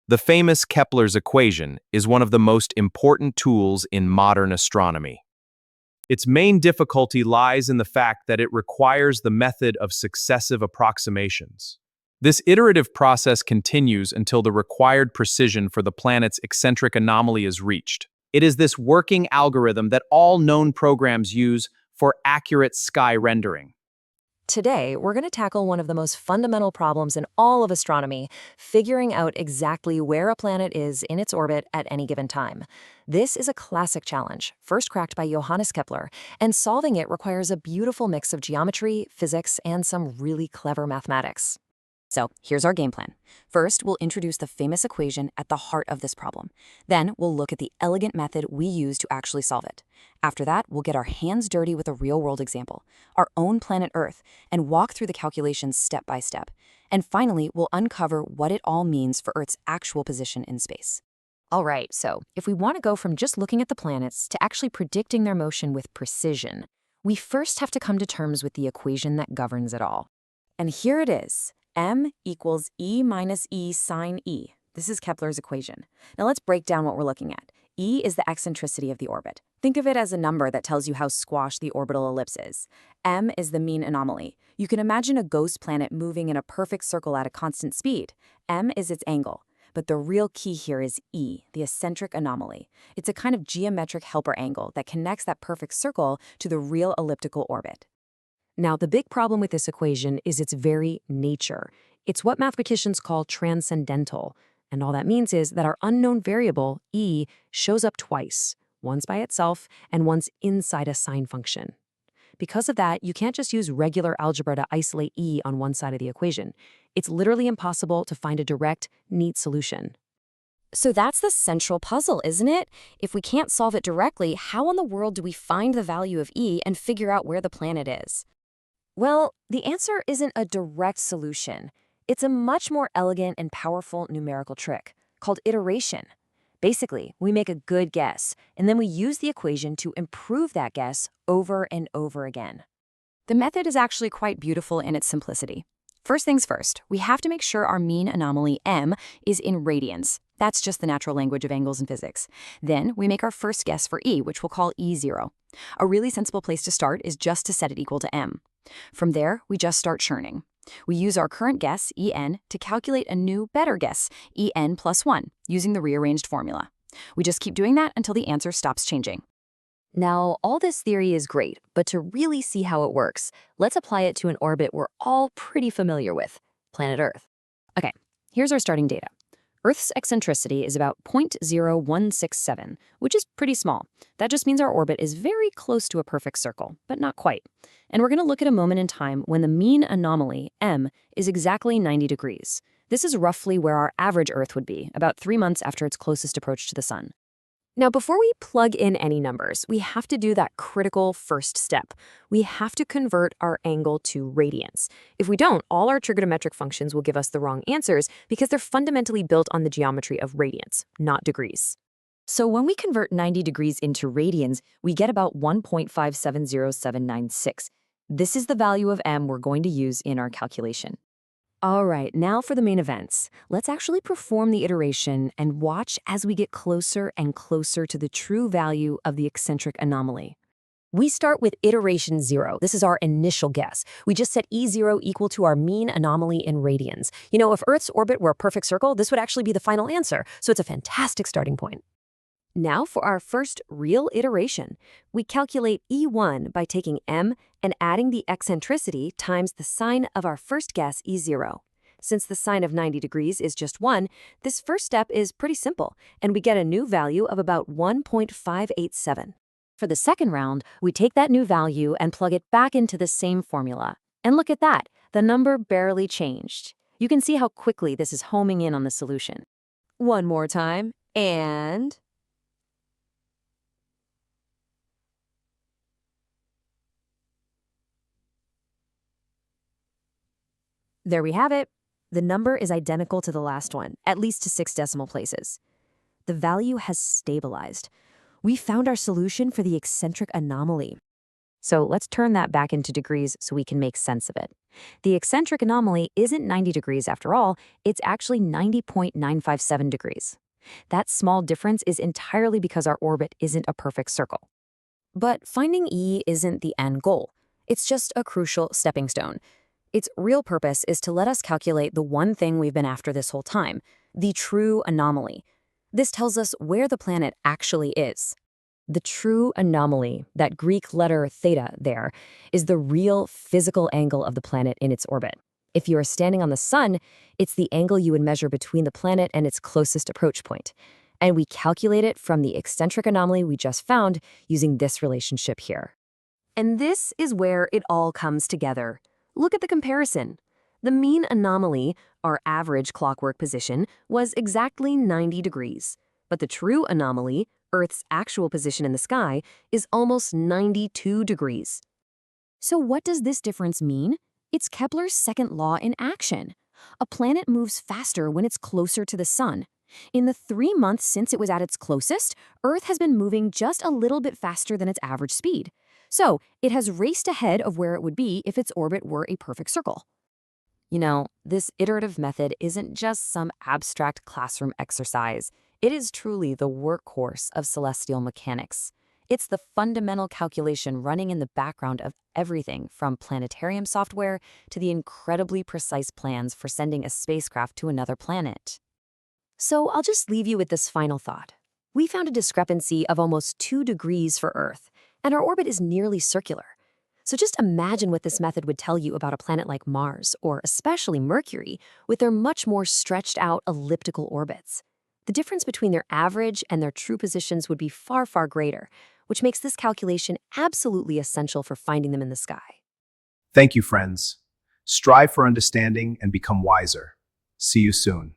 The famous Kepler's equation is one of the most important tools in modern astronomy. Its main difficulty lies in the fact that it requires the method of successive approximations. This iterative process continues until the required precision for the planet's eccentric anomaly is reached. It is this working algorithm that all known programs use for accurate sky rendering. Today, we're going to tackle one of the most fundamental problems in all of astronomy, figuring out exactly where a planet is in its orbit at any given time. This is a classic challenge, first cracked by Johannes Kepler, and solving it requires a beautiful mix of geometry, physics, and some really clever mathematics. So here's our game plan. First, we'll introduce the famous equation at the heart of this problem. Then we'll look at the elegant method we use to actually solve it. After that, we'll get our hands dirty with a real-world example, our own planet Earth, and walk through the calculations step by step. And finally, we'll uncover what it all means for Earth's actual position in space. All right, so if we want to go from just looking at the planets to actually predicting their motion with precision, we first have to come to terms with the equation that governs it all. And here it is. M equals E minus E sine E. This is Kepler's equation. Now let's break down what we're looking at. E is the eccentricity of the orbit. Think of it as a number that tells you how squashed the orbital ellipse is. M is the mean anomaly. You can imagine a ghost planet moving in a perfect circle at a constant speed. M is its angle. But the real key here is E, the eccentric anomaly. It's a kind of geometric helper angle that connects that perfect circle to the real elliptical orbit. Now, the big problem with this equation is its very nature. It's what mathematicians call transcendental, and all that means is that our unknown variable, E, shows up twice, once by itself and once inside a sine function. Because of that, you can't just use regular algebra to isolate E on one side of the equation. It's literally impossible to find a direct, neat solution. So that's the central puzzle, isn't it? If we can't solve it directly, how in the world do we find the value of E and figure out where the planet is? Well, the answer isn't a direct solution. It's a much more elegant and powerful numerical trick called iteration. Basically, we make a good guess, and then we use the equation to improve that guess over and over again. The method is actually quite beautiful in its simplicity. First things first, we have to make sure our mean anomaly, M, is in radians. That's just the natural language of angles and physics. Then we make our first guess for E, which we'll call E0. A really sensible place to start is just to set it equal to M. From there, we just start churning. We use our current guess, En, to calculate a new, better guess, En plus 1, using the rearranged formula. We just keep doing that until the answer stops changing. Now, all this theory is great, but to really see how it works, let's apply it to an orbit we're all pretty familiar with, planet Earth. Okay, here's our starting data. Earth's eccentricity is about 0.0167, which is pretty small. That just means our orbit is very close to a perfect circle, but not quite. And we're going to look at a moment in time when the mean anomaly, M, is exactly 90 degrees. This is roughly where our average Earth would be, about 3 months after its closest approach to the sun. Now, before we plug in any numbers, we have to do that critical first step. We have to convert our angle to radians. If we don't, all our trigonometric functions will give us the wrong answers because they're fundamentally built on the geometry of radians, not degrees. So when we convert 90 degrees into radians, we get about 1.570796. This is the value of M we're going to use in our calculation. All right, now for the main events. Let's actually perform the iteration and watch as we get closer and closer to the true value of the eccentric anomaly. We start with iteration 0. This is our initial guess. We just set E0 equal to our mean anomaly in radians. You know, if Earth's orbit were a perfect circle, this would actually be the final answer, so it's a fantastic starting point. Now for our first real iteration. We calculate E1 by taking M and adding the eccentricity times the sine of our first guess, E0. Since the sine of 90 degrees is just 1, this first step is pretty simple, and we get a new value of about 1.587. For the second round, we take that new value and plug it back into the same formula. And look at that, the number barely changed. You can see how quickly this is homing in on the solution. One more time, and there we have it. The number is identical to the last one, at least to 6 decimal places. The value has stabilized. We found our solution for the eccentric anomaly. So let's turn that back into degrees so we can make sense of it. The eccentric anomaly isn't 90 degrees after all, it's actually 90.957 degrees. That small difference is entirely because our orbit isn't a perfect circle. But finding E isn't the end goal. It's just a crucial stepping stone. Its real purpose is to let us calculate the one thing we've been after this whole time, the true anomaly. This tells us where the planet actually is. The true anomaly, that Greek letter theta there, is the real physical angle of the planet in its orbit. If you are standing on the sun, it's the angle you would measure between the planet and its closest approach point. And we calculate it from the eccentric anomaly we just found using this relationship here. And this is where it all comes together. Look at the comparison. The mean anomaly, our average clockwork position, was exactly 90 degrees. But the true anomaly, Earth's actual position in the sky, is almost 92 degrees. So what does this difference mean? It's Kepler's second law in action. A planet moves faster when it's closer to the sun. In the 3 months since it was at its closest, Earth has been moving just a little bit faster than its average speed. So it has raced ahead of where it would be if its orbit were a perfect circle. You know, this iterative method isn't just some abstract classroom exercise. It is truly the workhorse of celestial mechanics. It's the fundamental calculation running in the background of everything from planetarium software to the incredibly precise plans for sending a spacecraft to another planet. So I'll just leave you with this final thought. We found a discrepancy of almost 2 degrees for Earth, and our orbit is nearly circular. So just imagine what this method would tell you about a planet like Mars, or especially Mercury, with their much more stretched out elliptical orbits. The difference between their average and their true positions would be far, far greater, which makes this calculation absolutely essential for finding them in the sky. Thank you, friends. Strive for understanding and become wiser. See you soon.